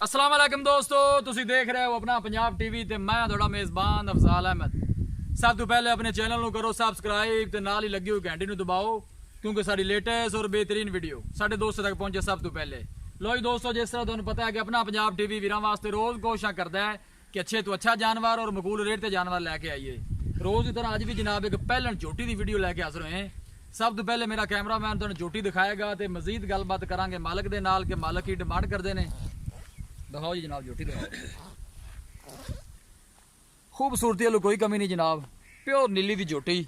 अस्सलाम वालेकुम दोस्तों, तुसी देख रहे हो अपना पंजाब टीवी ते मैं थोड़ा मेज़बान अफजाल अहमद। सब तो पहले अपने चैनल को करो सब्सक्राइब ते नाल ही लगी हुई घंटी नूं दबाओ क्योंकि साडी लेटेस्ट और बेहतरीन वीडियो साडे दोस्तों तक पहुंचे सब तो पहले। लो जी दोस्तों, जिस तरह तुहानूं पता है कि अपना पंजाब टीवी वीरां वास्ते रोज़ कोशिश करता है कि अच्छे तो अच्छा जानवर और मकबूल रेट ते जानवर लैके आइए। रोज़ की तरह अज भी जनाब एक पहलन झोटी की वीडियो लैके हाज़र होए हैं। सब तो पहले मेरा कैमरामैन तुहानूं झोटी दिखाएगा तो मजीद गलबात करांगे मालक दे नाल कि मालक की डिमांड करते हैं। दिखाओ जी जनाब, झोटी दिखाओ। खूबसूरती वालों कोई कमी नहीं जनाब, प्योर नीली दी झोटी।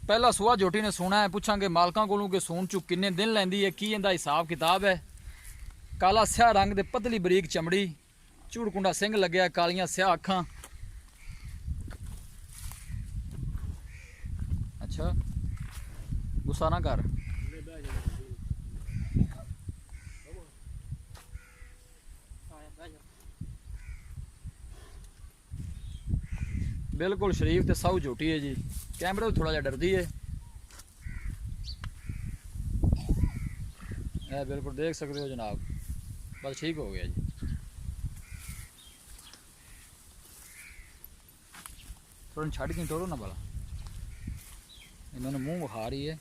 पहला सुहा झोटी ने सोना है, पूछांगे मालकां कोलों कि सून चू किन्ने दिन लैंदी है, की इहदा हिसाब किताब है। काला स्याह रंग दे पतली बरीक चमड़ी, झूड़कुंडा सिंह लग्या, कालियां स्याह अखां। अच्छा गुस्सा ना कर। बिल्कुल शरीफ ते साऊ झोटी है जी, कैमरे तो थोड़ा जिहा डरदी है। बिल्कुल देख सकते हो जनाब, बस ठीक हो गया जी। थोड़ा छड़ के टोरो ना भला, इन्होंने मुंह बुखा रही है।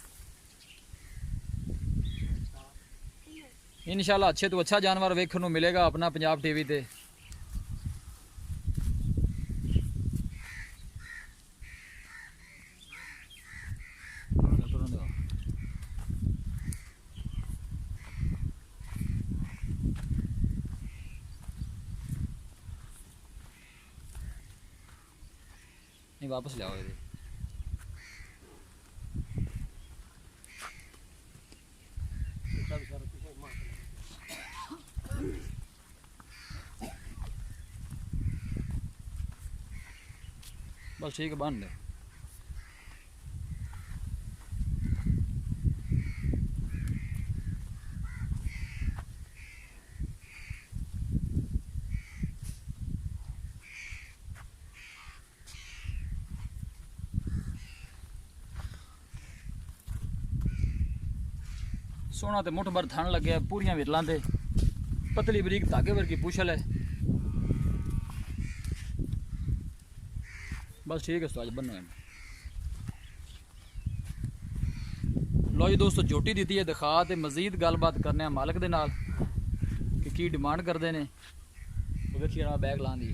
इंशाल्लाह अच्छे तो अच्छा जानवर वेखने को मिलेगा अपना पंजाब टीवी ते। नहीं वापस ले आओ ये। बस ठीक है, बांध ले। सोना तो मुठ भर थन लगे, पूरियां विरलां ते पतली बरीक धागे वर्गी पूछल है। बस ठीक है, तो आज बनो है। लो जी दोस्तों, झोटी दी है दिखा ते मजीद गलबात करने मालक दे नाल कि की डिमांड करते हैं। तो देखिए ना बैग लां दी।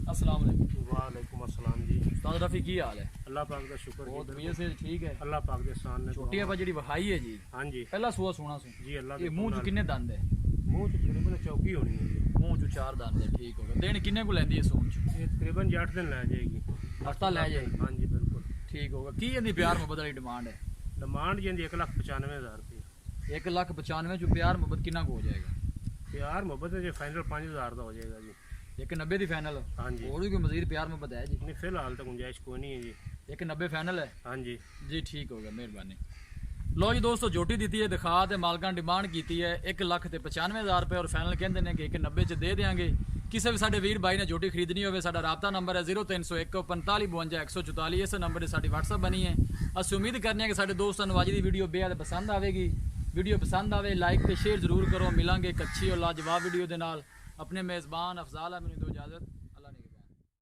अस्सलाम वालेकुम। वालेकुम अस्सलाम जी। उस्ताद रफी की हाल है? अल्लाह पाक का शुक्र बहुत जी। तबीयत से ठीक है? अल्लाह पाक दे एहसान ने छोटी है जी वहाई है जी। हाँ जी पहला सुआ सोना सु जी। अल्लाह ये मुंह चू किन्ने दंद है? मुंह च तकरीबन चौकी होनी है जी। मुंह चू 4 दंद है, ठीक होगा। दिन किन्ने को लैंदी है सून चू? ये तकरीबन 8 दिन लै जाएगी। हफ्ता लै जाएगी? हाँ जी बिल्कुल ठीक होगा। की इहदी प्यार मुहब्बत वाली डिमांड है? डिमांड जी 1,95,000 रुपये। 1,95,000 चू प्यार मुहब्बत कितना को हो जाएगा? प्यार मोहब्बत जी फाइनल 5,000 का हो जाएगा जी। 1,90 दी फाइनल? हाँ जी। और भी कोई मजीद प्यार मुहब्बत है जी? नहीं फिलहाल तो गुंजाइश कोई नहीं है जी। 1,90 फाइनल है हाँ जी जी, ठीक हो गया, मेहरबानी। लो जी दोस्तों, झोटी दी है दिखा ते मालकां डिमांड की है 1,95,000 रुपये और फाइनल कहते हैं कि 1,90 च दे देंगे। किसी भी साडे वीर भाई ने झोटी खरीदनी हो, साडा राबता नंबर है 0301 45 52 144। इस नंबर से साडी व्हाट्सअप बनी है। असं उम्मीद करने हैं कि साडे दोस्तों अज की वीडियो बेहद पसंद आएगी। वीडियो पसंद आए लाइक तो शेयर जरूर करो। मिलांगे एक अच्छी और लाजवाब वीडियो के नाल। अपने मेज़बान अफजाल अहमद